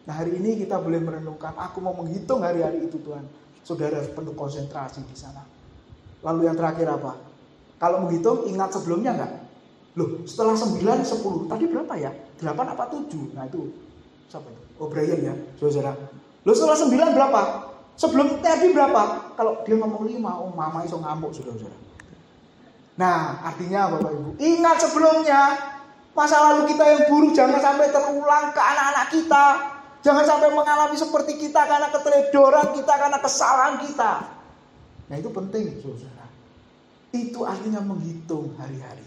Nah, hari ini kita boleh merenungkan, aku mau menghitung hari-hari itu, Tuhan. Saudara harus penuh konsentrasi di sana. Lalu yang terakhir apa? Kalau menghitung ingat sebelumnya enggak? Loh, setelah 9, 10. Tadi berapa ya? 8 apa 7? Nah itu siapa itu? Oh, Brian ya, saudara. Loh, setelah 9 berapa? Sebelum tadi berapa? Kalau dia ngomong 5, oh mama iso ngamuk, saudara. Nah, artinya Bapak Ibu, ingat sebelumnya. Masa lalu kita yang buruk jangan sampai terulang ke anak-anak kita. Jangan sampai mengalami seperti kita karena keteledoran kita, karena kesalahan kita. Nah itu penting, saudara. Itu artinya menghitung hari-hari.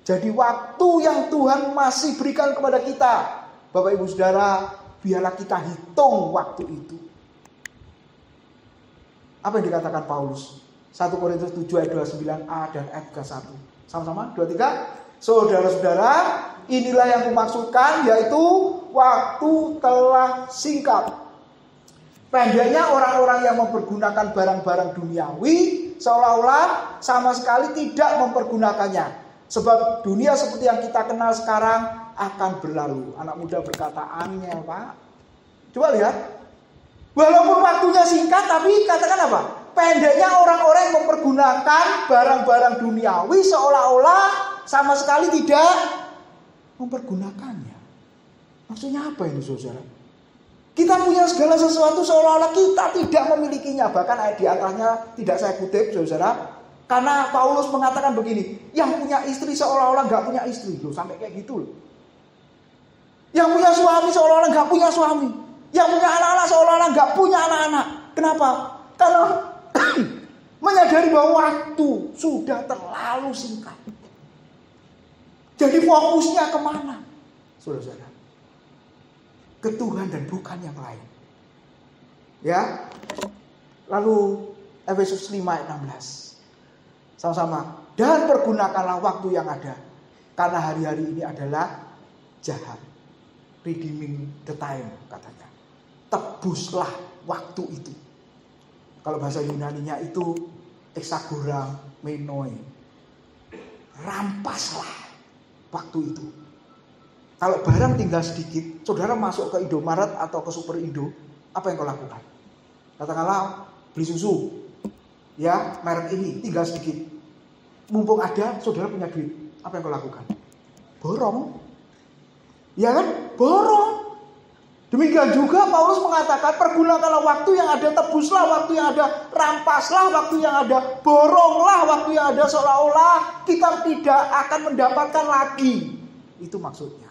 Jadi waktu yang Tuhan masih berikan kepada kita, Bapak Ibu Saudara, biarlah kita hitung waktu itu. Apa yang dikatakan Paulus? 1 Korintus 7 ayat 29a dan ayat 1. Sama-sama, 2, 3. Saudara-saudara, inilah yang kumaksudkan, yaitu waktu telah singkat. Pendeknya orang-orang yang mempergunakan barang-barang duniawi seolah-olah sama sekali tidak mempergunakannya. Sebab dunia seperti yang kita kenal sekarang akan berlalu. Anak muda berkata, angel Pak. Coba lihat. Walaupun waktunya singkat, tapi katakan apa? Pendeknya orang-orang yang mempergunakan barang-barang duniawi seolah-olah sama sekali tidak mempergunakannya. Maksudnya apa ini saudara? Kita punya segala sesuatu seolah-olah kita tidak memilikinya. Bahkan ayat di atasnya tidak saya kutip saudara. Karena Paulus mengatakan begini, yang punya istri seolah-olah gak punya istri. Loh, sampai kayak gitu loh. Yang punya suami seolah-olah gak punya suami. Yang punya anak-anak seolah-olah gak punya anak-anak. Kenapa? Karena menyadari bahwa waktu sudah terlalu singkat. Jadi fokusnya kemana? Saudara-saudara, ke Tuhan dan bukan yang lain. Ya. Lalu Efesus 5 ayat 16. Sama-sama. Dan pergunakanlah waktu yang ada. Karena hari-hari ini adalah jahat. Redeeming the time katanya. Tebuslah waktu itu. Kalau bahasa Yunaninya itu exagora menoi. Rampaslah waktu itu. Kalau barang tinggal sedikit, saudara masuk ke Indomaret atau ke Super Indo, apa yang kau lakukan? Katakanlah beli susu. Ya, merek ini tinggal sedikit. Mumpung ada, saudara punya duit. Apa yang kau lakukan? Borong. Ya kan? Borong. Demikian juga Paulus mengatakan, pergunakanlah waktu yang ada, tebuslah waktu yang ada, rampaslah waktu yang ada, boronglah waktu yang ada, seolah-olah kita tidak akan mendapatkan lagi. Itu maksudnya.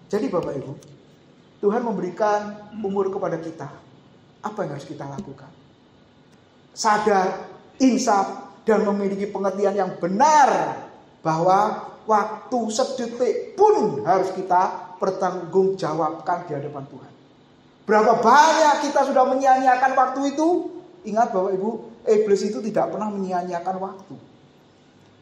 Jadi Bapak Ibu, Tuhan memberikan umur kepada kita. Apa yang harus kita lakukan? Sadar, insaf, dan memiliki pengertian yang benar bahwa waktu sedetik pun harus kita pertanggungjawabkan di hadapan Tuhan. Berapa banyak kita sudah menyia-nyiakan waktu itu? Ingat Bapak Ibu, iblis itu tidak pernah menyia-nyiakan waktu.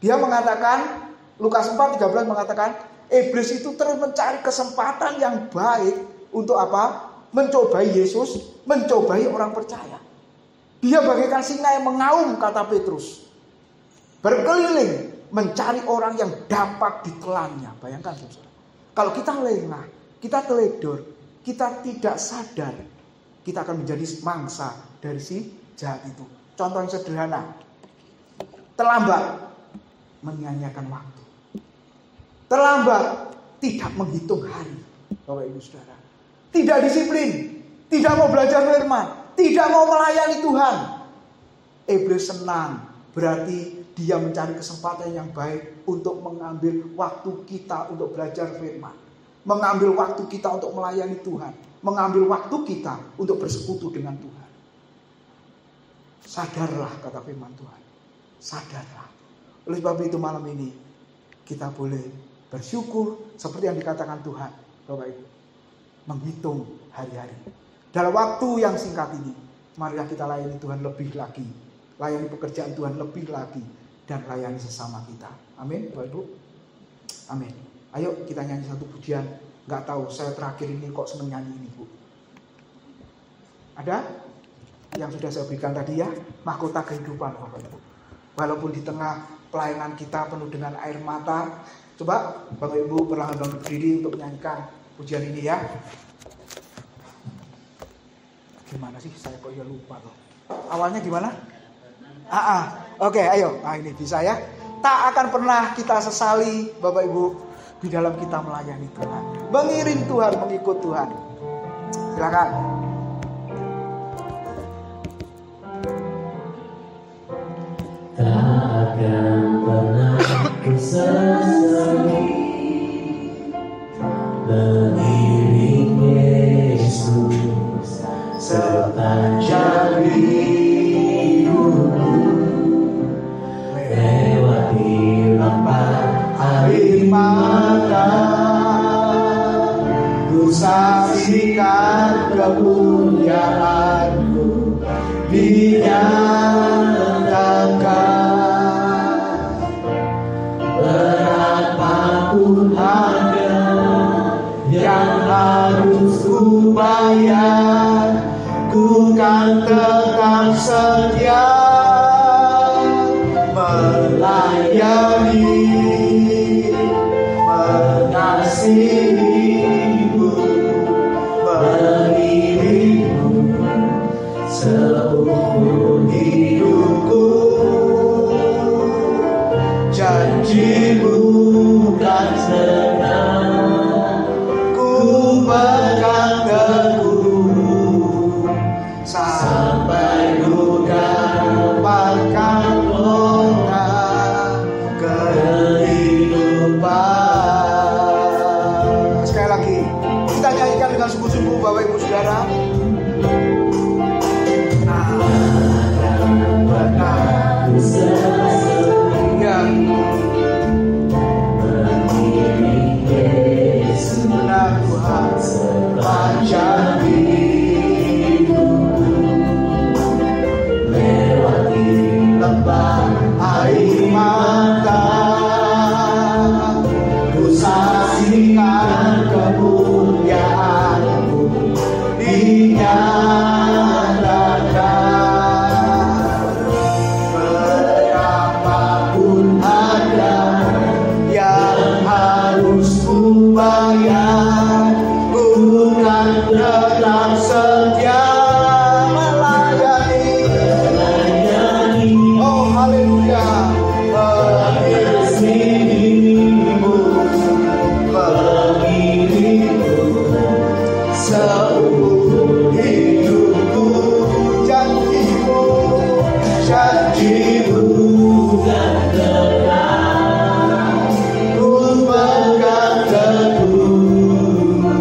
Dia mengatakan, Lukas 4:13 mengatakan, iblis itu terus mencari kesempatan yang baik untuk apa? Mencobai Yesus, mencobai orang percaya. Dia bagaikan singa yang mengaum, kata Petrus. Berkeliling mencari orang yang dapat ditelannya. Bayangkan saudara. Kalau kita lengah, kita teledor, kita tidak sadar, kita akan menjadi mangsa dari si jahat itu. Contoh yang sederhana. Terlambat menyia-nyiakan waktu. Terlambat tidak menghitung hari. Bapak Ibu Saudara. Tidak disiplin, tidak mau belajar firman, tidak mau melayani Tuhan. Iblis senang, berarti dia mencari kesempatan yang baik untuk mengambil waktu kita untuk belajar firman, mengambil waktu kita untuk melayani Tuhan, mengambil waktu kita untuk bersekutu dengan Tuhan. Sadarlah, kata firman Tuhan. Sadarlah. Oleh sebab itu malam ini kita boleh bersyukur seperti yang dikatakan Tuhan, Bapak Ibu. Menghitung hari-hari. Dalam waktu yang singkat ini, marilah kita layani Tuhan lebih lagi. Layani pekerjaan Tuhan lebih lagi. Dan layani sesama kita. Amin, Bapak Ibu. Amin. Ayo kita nyanyi satu pujian. Gak tahu, saya terakhir ini kok seneng nyanyi ini, Bu. Ada? Yang sudah saya berikan tadi ya. Mahkota kehidupan, Bapak Ibu. Walaupun di tengah pelayanan kita penuh dengan air mata. Coba Bapak Ibu perlahan berdiri untuk menyanyikan pujian ini ya. Gimana sih? Saya kok ya lupa loh. Awalnya gimana? Oke, ayo. Nah, ini bisa ya. Tak akan pernah kita sesali, Bapak Ibu, di dalam kita melayani Tuhan. Mengiring Tuhan, mengikut Tuhan. Silakan. Tak akan pernah ku sesali mengiring Yesus sepanjang hidupku, lewati lampah air mata, ku saksikan kemuliaan-Mu dinyatakan. Berapapun harga yang harus ku bayar, ku kan tetap setia melayani, mengasihi-Mu, mengiring-Mu seumur hidupku. Janji-Mu kan senang ku pegang teguh, sampai ku dapatkan kota kehidupan. Sekali lagi kita nyanyikan dengan sungguh-sungguh, Bapak Ibu Saudara. Pernah ku sesali, ya, mengiring Yesus, benar Tuhan, sepanjang hidupku, lewati lembah air mata, ku saksikan kemuliaan-Mu dinyatakan. Berapapun harga yang harus ku bayar, ku kan tetap setia melayani. Oh haleluya. Mengasihi-Mu, mengiring-Mu seumur hidupku. Janji-Mu, janji-Mu kan tetap ku pegang teguh,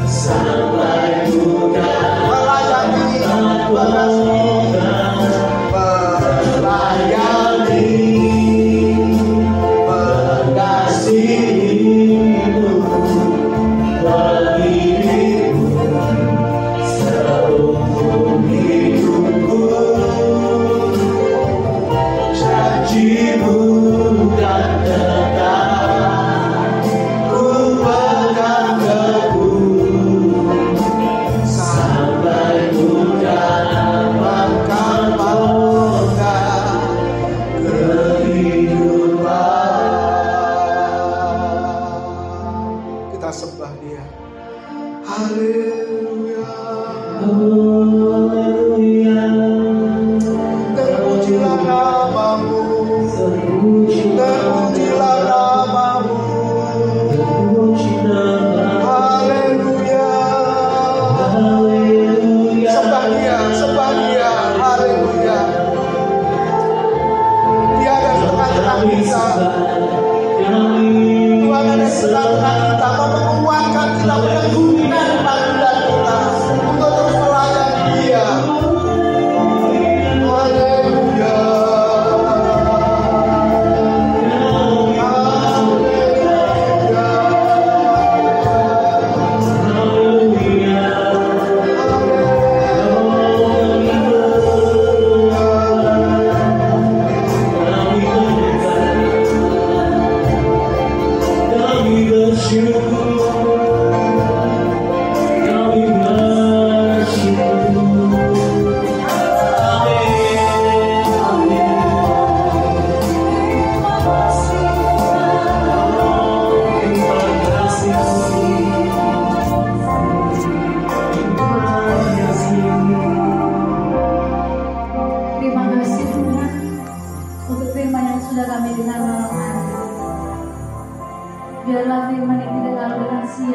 sampai ku melayani, mengasihi-Mu, mengiring-Mu seumur hidupku. Janji-Mu kan tetap ku pegang teguh, sampai ku dapatkan kota kehidupan. Kita sembah Dia. Haleluya. Terpujilah nama-Mu, terpujilah nama-Mu. Haleluya. Sembah Dia, sembah Dia. Haleluya. Dia ada di tengah-tengah kita. Tuhan ada di tengah-tengah kita, mau menguatkan kita, meneguhkan panggilan kita untuk terus melayani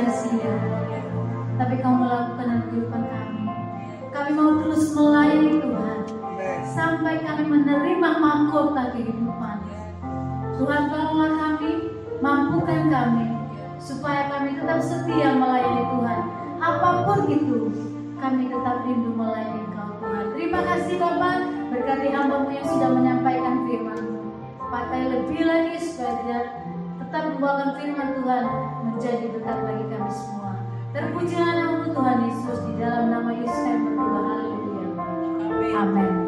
sia-sia, tapi Kau melakukan dalam kehidupan kami. Kami mau terus melayani Tuhan sampai kami menerima mahkota kehidupan. Tuhan, tolonglah kami, mampukan kami supaya kami tetap setia melayani Tuhan. Apapun itu, kami tetap rindu melayani Engkau Tuhan. Terima kasih Bapak, berkati hamba-Mu yang sudah menyampaikan firman-Mu. Pakai lebih lagi supaya tidak tetap membawakan firman Tuhan menjadi berkat bagi kami semua. Terpujilah nama Tuhan Yesus, di dalam nama Yesus kami berdoa. Haleluya. Amin.